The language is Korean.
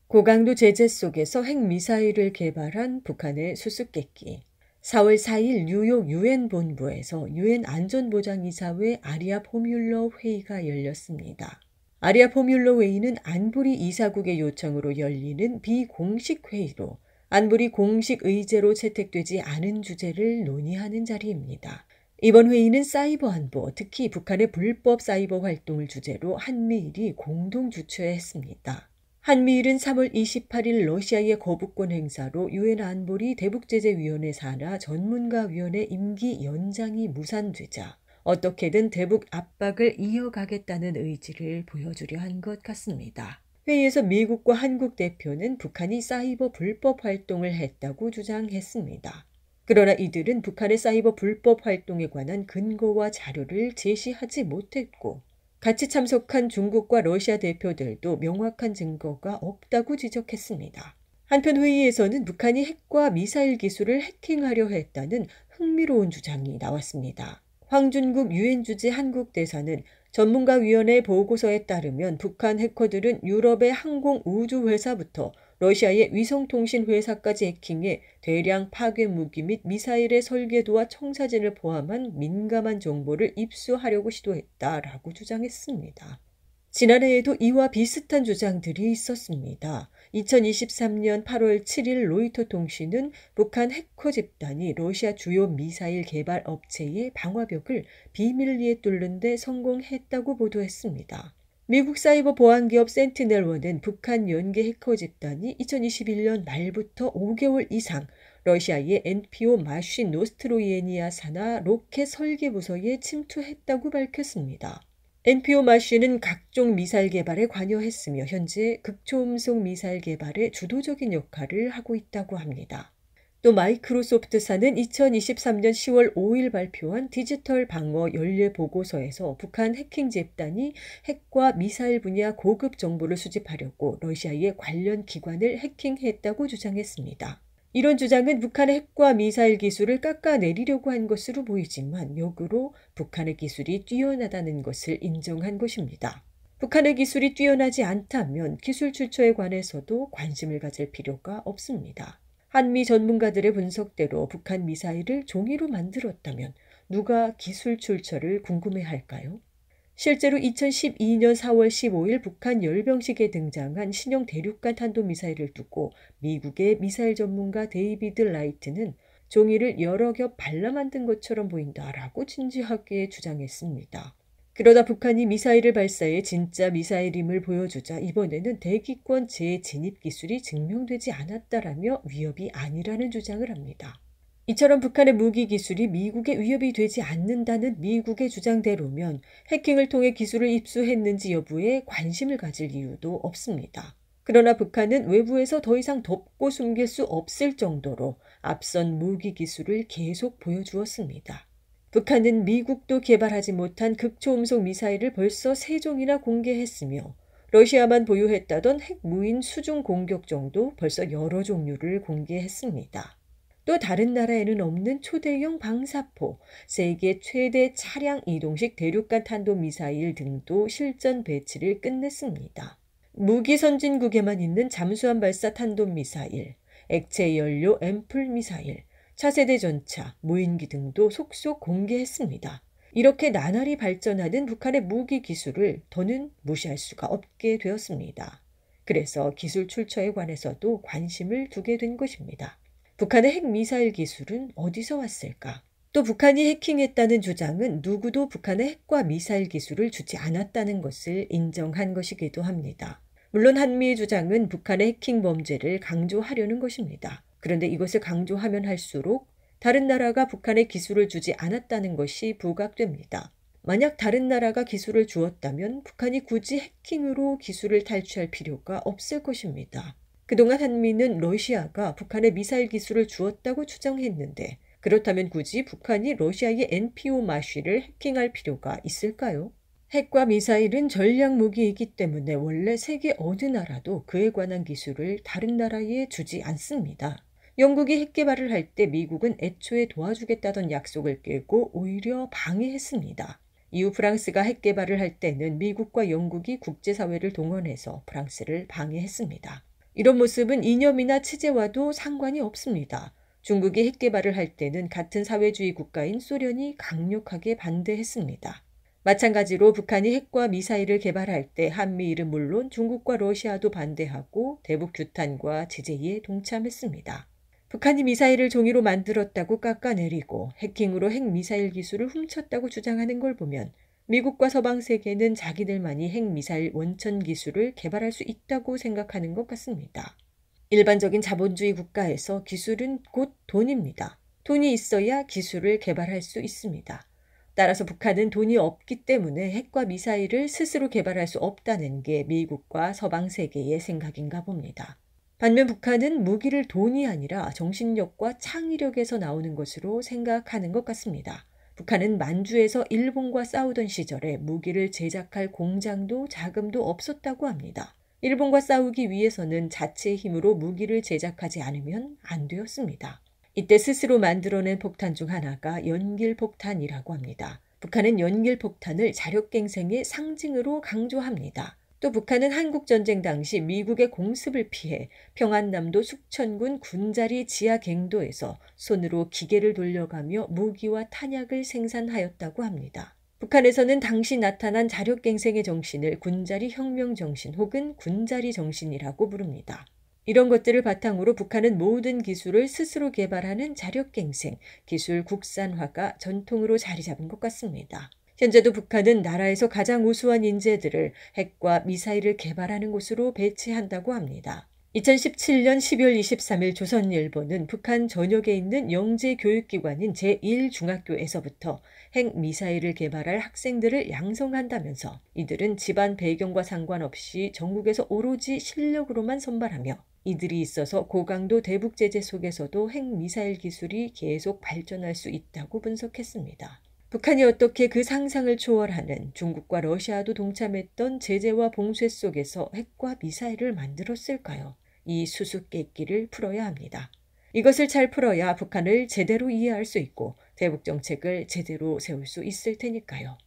고강도 제재 속에서 핵미사일을 개발한 북한의 수수께끼. 4월 4일 뉴욕 유엔 본부에서 유엔 안전보장이사회 아리아 포뮬러 회의가 열렸습니다. 아리아 포뮬러 회의는 안보리 이사국의 요청으로 열리는 비공식 회의로 안보리 공식 의제로 채택되지 않은 주제를 논의하는 자리입니다. 이번 회의는 사이버 안보, 특히 북한의 불법 사이버 활동을 주제로 한미일이 공동 주최했습니다. 한미일은 3월 28일 러시아의 거부권 행사로 유엔 안보리 대북제재위원회 산하 전문가위원회 임기 연장이 무산되자 어떻게든 대북 압박을 이어가겠다는 의지를 보여주려 한 것 같습니다. 회의에서 미국과 한국 대표는 북한이 사이버 불법 활동을 했다고 주장했습니다. 그러나 이들은 북한의 사이버 불법 활동에 관한 근거와 자료를 제시하지 못했고 같이 참석한 중국과 러시아 대표들도 명확한 증거가 없다고 지적했습니다. 한편 회의에서는 북한이 핵과 미사일 기술을 해킹하려 했다는 흥미로운 주장이 나왔습니다. 황준국 유엔 주재 한국 대사는 전문가위원회 보고서에 따르면 북한 해커들은 유럽의 항공 우주 회사부터 러시아의 위성통신 회사까지 해킹해 대량 파괴 무기 및 미사일의 설계도와 청사진을 포함한 민감한 정보를 입수하려고 시도했다라고 주장했습니다. 지난해에도 이와 비슷한 주장들이 있었습니다. 2023년 8월 7일 로이터 통신은 북한 해커 집단이 러시아 주요 미사일 개발 업체의 방화벽을 비밀리에 뚫는 데 성공했다고 보도했습니다. 미국 사이버 보안 기업 센티넬1은 북한 연계 해커 집단이 2021년 말부터 5개월 이상 러시아의 NPO 마신 노스트로이에니아 산하 로켓 설계 부서에 침투했다고 밝혔습니다. NPO 마신은 각종 미사일 개발에 관여했으며 현재 극초음속 미사일 개발에 주도적인 역할을 하고 있다고 합니다. 또 마이크로소프트사는 2023년 10월 5일 발표한 디지털 방어 연례 보고서에서 북한 해킹 집단이 핵과 미사일 분야 고급 정보를 수집하려고 러시아의 관련 기관을 해킹했다고 주장했습니다. 이런 주장은 북한의 핵과 미사일 기술을 깎아내리려고 한 것으로 보이지만 역으로 북한의 기술이 뛰어나다는 것을 인정한 것입니다. 북한의 기술이 뛰어나지 않다면 기술 출처에 관해서도 관심을 가질 필요가 없습니다. 한미 전문가들의 분석대로 북한 미사일을 종이로 만들었다면 누가 기술 출처를 궁금해할까요? 실제로 2012년 4월 15일 북한 열병식에 등장한 신형 대륙간 탄도미사일을 두고 미국의 미사일 전문가 데이비드 라이트는 종이를 여러 겹 발라 만든 것처럼 보인다라고 진지하게 주장했습니다. 그러다 북한이 미사일을 발사해 진짜 미사일임을 보여주자 이번에는 대기권 재진입 기술이 증명되지 않았다라며 위협이 아니라는 주장을 합니다. 이처럼 북한의 무기 기술이 미국에 위협이 되지 않는다는 미국의 주장대로면 해킹을 통해 기술을 입수했는지 여부에 관심을 가질 이유도 없습니다. 그러나 북한은 외부에서 더 이상 덮고 숨길 수 없을 정도로 앞선 무기 기술을 계속 보여주었습니다. 북한은 미국도 개발하지 못한 극초음속 미사일을 벌써 3종이나 공개했으며 러시아만 보유했다던 핵무인 수중 공격정도 벌써 여러 종류를 공개했습니다. 또 다른 나라에는 없는 초대형 방사포, 세계 최대 차량 이동식 대륙간 탄도미사일 등도 실전 배치를 끝냈습니다. 무기 선진국에만 있는 잠수함 발사 탄도미사일, 액체 연료 앰플 미사일, 차세대 전차, 무인기 등도 속속 공개했습니다. 이렇게 나날이 발전하는 북한의 무기 기술을 더는 무시할 수가 없게 되었습니다. 그래서 기술 출처에 관해서도 관심을 두게 된 것입니다. 북한의 핵미사일 기술은 어디서 왔을까? 또 북한이 해킹했다는 주장은 누구도 북한의 핵과 미사일 기술을 주지 않았다는 것을 인정한 것이기도 합니다. 물론 한미의 주장은 북한의 해킹 범죄를 강조하려는 것입니다. 그런데 이것을 강조하면 할수록 다른 나라가 북한에 기술을 주지 않았다는 것이 부각됩니다. 만약 다른 나라가 기술을 주었다면 북한이 굳이 해킹으로 기술을 탈취할 필요가 없을 것입니다. 그동안 한미는 러시아가 북한에 미사일 기술을 주었다고 주장했는데 그렇다면 굳이 북한이 러시아의 NPO 마쉬를 해킹할 필요가 있을까요? 핵과 미사일은 전략 무기이기 때문에 원래 세계 어느 나라도 그에 관한 기술을 다른 나라에 주지 않습니다. 영국이 핵 개발을 할 때 미국은 애초에 도와주겠다던 약속을 깨고 오히려 방해했습니다. 이후 프랑스가 핵 개발을 할 때는 미국과 영국이 국제사회를 동원해서 프랑스를 방해했습니다. 이런 모습은 이념이나 체제와도 상관이 없습니다. 중국이 핵 개발을 할 때는 같은 사회주의 국가인 소련이 강력하게 반대했습니다. 마찬가지로 북한이 핵과 미사일을 개발할 때 한미일은 물론 중국과 러시아도 반대하고 대북 규탄과 제재에 동참했습니다. 북한이 미사일을 종이로 만들었다고 깎아내리고 해킹으로 핵미사일 기술을 훔쳤다고 주장하는 걸 보면 미국과 서방 세계는 자기들만이 핵미사일 원천 기술을 개발할 수 있다고 생각하는 것 같습니다. 일반적인 자본주의 국가에서 기술은 곧 돈입니다. 돈이 있어야 기술을 개발할 수 있습니다. 따라서 북한은 돈이 없기 때문에 핵과 미사일을 스스로 개발할 수 없다는 게 미국과 서방 세계의 생각인가 봅니다. 반면 북한은 무기를 돈이 아니라 정신력과 창의력에서 나오는 것으로 생각하는 것 같습니다. 북한은 만주에서 일본과 싸우던 시절에 무기를 제작할 공장도 자금도 없었다고 합니다. 일본과 싸우기 위해서는 자체의 힘으로 무기를 제작하지 않으면 안 되었습니다. 이때 스스로 만들어낸 폭탄 중 하나가 연길폭탄이라고 합니다. 북한은 연길폭탄을 자력갱생의 상징으로 강조합니다. 또 북한은 한국전쟁 당시 미국의 공습을 피해 평안남도 숙천군 군자리 지하 갱도에서 손으로 기계를 돌려가며 무기와 탄약을 생산하였다고 합니다. 북한에서는 당시 나타난 자력갱생의 정신을 군자리 혁명정신 혹은 군자리 정신이라고 부릅니다. 이런 것들을 바탕으로 북한은 모든 기술을 스스로 개발하는 자력갱생, 기술 국산화가 전통으로 자리 잡은 것 같습니다. 현재도 북한은 나라에서 가장 우수한 인재들을 핵과 미사일을 개발하는 곳으로 배치한다고 합니다. 2017년 12월 23일 조선일보는 북한 전역에 있는 영재 교육기관인 제1중학교에서부터 핵미사일을 개발할 학생들을 양성한다면서 이들은 집안 배경과 상관없이 전국에서 오로지 실력으로만 선발하며 이들이 있어서 고강도 대북 제재 속에서도 핵미사일 기술이 계속 발전할 수 있다고 분석했습니다. 북한이 어떻게 그 상상을 초월하는 중국과 러시아도 동참했던 제재와 봉쇄 속에서 핵과 미사일을 만들었을까요? 이 수수께끼를 풀어야 합니다. 이것을 잘 풀어야 북한을 제대로 이해할 수 있고 대북 정책을 제대로 세울 수 있을 테니까요.